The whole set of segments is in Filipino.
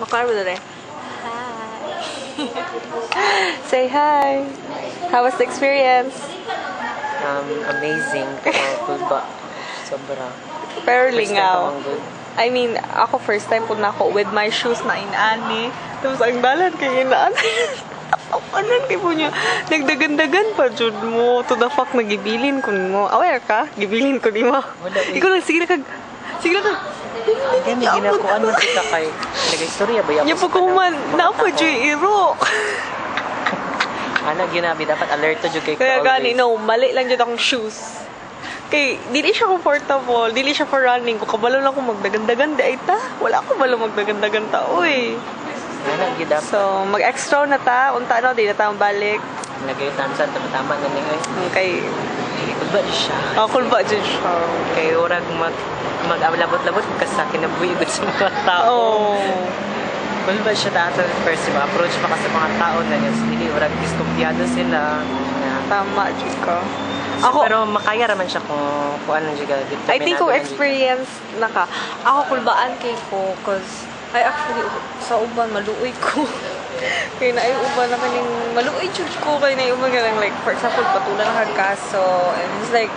Makarbo na rin. Say hi. How was the experience? Amazing. Good ba? Sobra. Pero lingaw. First time good. I mean, ako first time po na ako with my shoes na inani. Tapos ang dalan kay inani. Anan kay po niya. Nagdagandagan pa jud mo. To the fuck nagibilin ko mo. Aware ka? Gibilin ko ni mo. Ikaw lang sige na kag. Sige na kag. Hindi ginakuan man kita kay nag-istorya ba Nya po ko man napa jud iro. Ana ginabi dapat alert to jud kay Kaya gani no, mali lang jud akong shoes. Kay dili siya comfortable, dili siya for running. Kung kabalo lang ko magdagandagan di ay ta. Wala ko balo magdagandagan ta oy. Ana gid dapat. So, mag-extra na ta. Unta no, di na ta balik. Nagayutan sa tama na ni ay. Kay Kulba di siya. kulba jud siya. Kay urag mag-ablabot-labot kasi sa kinabuhi gud sa mga tao. Oh. Kulba siya dato first approach pa kasi sa mga tao na yun. Dili urag diskumpiyado sila. Tama jud ka. So, pero makaya raman siya kung ano juga. I think kung experience na ka, ako kulbaan kay ko cause I actually sa uban maluoy ko. Kaya na ay uban naman yung maluoy jud ko kay na uban lang like for example patulan na kaso and it's like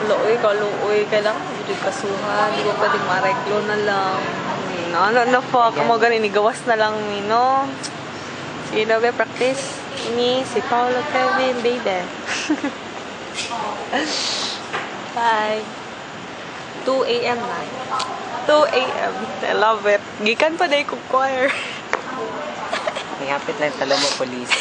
luoy kailangan jud kasuhan, di ko pwedeng mareglo na lang. Na fuck mo ganin igawas na lang no. Sige na practice ini si Paolo Kevin baby. Bye. 2 a.m. na. 2 a.m. I love it. Gikan pa day ko choir. May hapit lang talo mo police.